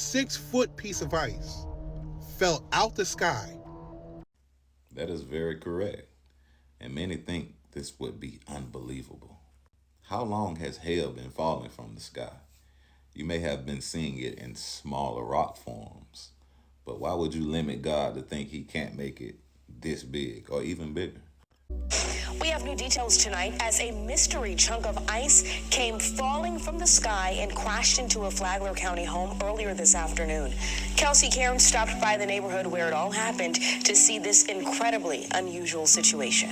6-foot piece of ice fell out the sky. That is very correct. And many think this would be unbelievable. How long has hail been falling from the sky? You may have been seeing it in smaller rock forms, but why would you limit God to think he can't make it this big or even bigger? We have new details tonight as a mystery chunk of ice came falling from the sky and crashed into a Flagler County home earlier this afternoon. Kelsey Cairns stopped by the neighborhood where it all happened to see this incredibly unusual situation.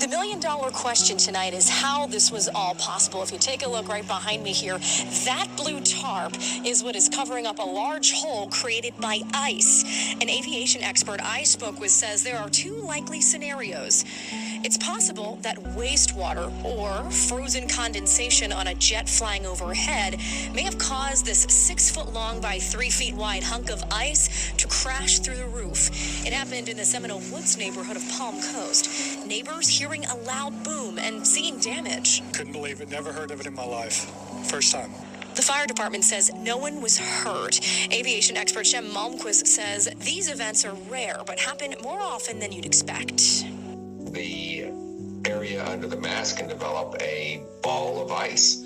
The million-dollar question tonight is how this was all possible. If you take a look right behind me here, that blue tarp is what is covering up a large hole created by ice. An aviation expert I spoke with says there are two likely scenarios. It's possible that wastewater or frozen condensation on a jet flying overhead may have caused this 6-foot-long by 3-feet-wide hunk of ice to crash through the roof. It happened in the Seminole Woods neighborhood of Palm Coast. Neighbors hearing a loud boom and seeing damage. Couldn't believe it. Never heard of it in my life. First time. The fire department says no one was hurt. Aviation expert Shem Malmquist says these events are rare, but happen more often than you'd expect. The area under the mast can develop a ball of ice,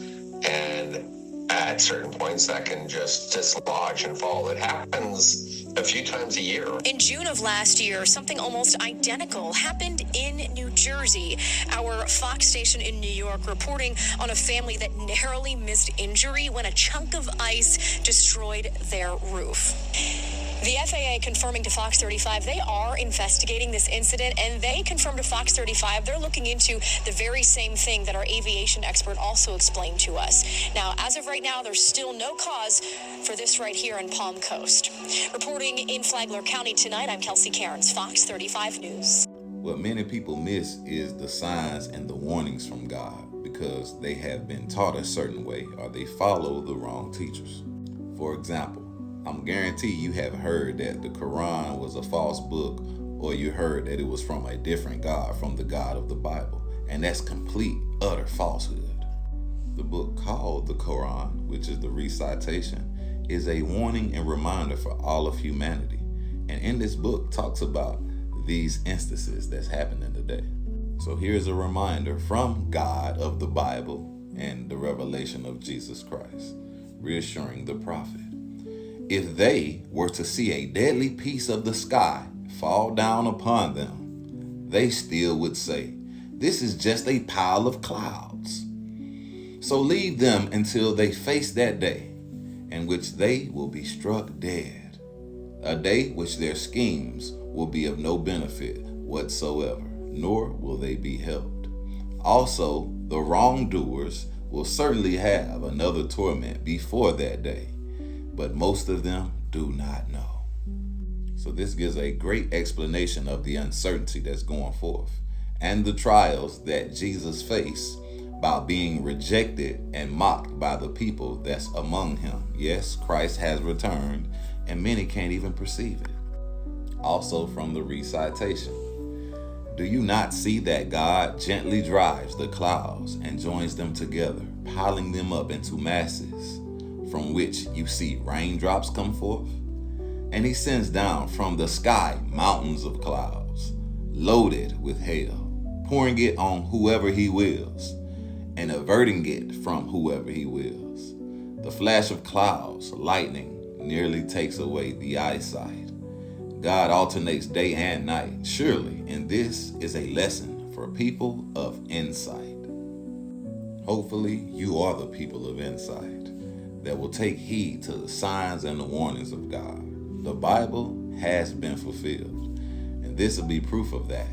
and at certain points that can just dislodge and fall. It happens a few times a year. In June of last year, something almost identical happened in New Jersey. Our Fox station in New York reporting on a family that narrowly missed injury when a chunk of ice destroyed their roof. The FAA confirming to Fox 35 they are investigating this incident, and they confirmed to Fox 35 they're looking into the very same thing that our aviation expert also explained to us. Now, as of right now, there's still no cause for this right here in Palm Coast. Reporting in Flagler County tonight, I'm Kelsey Cairns, Fox 35 News. What many people miss is the signs and the warnings from God because they have been taught a certain way or they follow the wrong teachers. For example, I'm guarantee you have heard that the Quran was a false book, or you heard that it was from a different God, from the God of the Bible. And that's complete, utter falsehood. The book called the Quran, which is the recitation, is a warning and reminder for all of humanity. And in this book talks about these instances that's happening today. So here's a reminder from God of the Bible and the revelation of Jesus Christ, reassuring the prophet. If they were to see a deadly piece of the sky fall down upon them, they still would say, "This is just a pile of clouds." So leave them until they face that day, in which they will be struck dead, a day which their schemes will be of no benefit whatsoever, nor will they be helped. Also, the wrongdoers will certainly have another torment before that day, but most of them do not know. So this gives a great explanation of the uncertainty that's going forth and the trials that Jesus faced by being rejected and mocked by the people that's among him. Yes, Christ has returned, and many can't even perceive it. Also from the recitation, do you not see that God gently drives the clouds and joins them together, piling them up into masses, from which you see raindrops come forth? And he sends down from the sky mountains of clouds, loaded with hail, pouring it on whoever he wills, and averting it from whoever he wills. The flash of clouds, lightning, nearly takes away the eyesight. God alternates day and night, surely, and this is a lesson for people of insight. Hopefully, you are the people of insight that will take heed to the signs and the warnings of God. The Bible has been fulfilled, and this will be proof of that.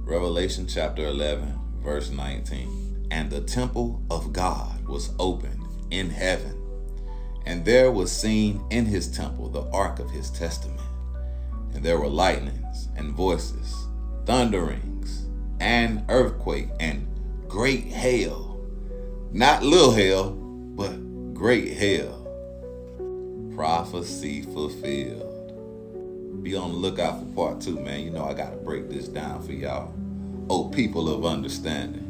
Revelation chapter 11, verse 19. And the temple of God was opened in heaven, and there was seen in his temple the ark of his testament. And there were lightnings and voices, thunderings and earthquake and great hail. Not little hail, but great hail. Prophecy fulfilled. Be on the lookout for part 2, man. You know I gotta break this down for y'all. Oh, people of understanding.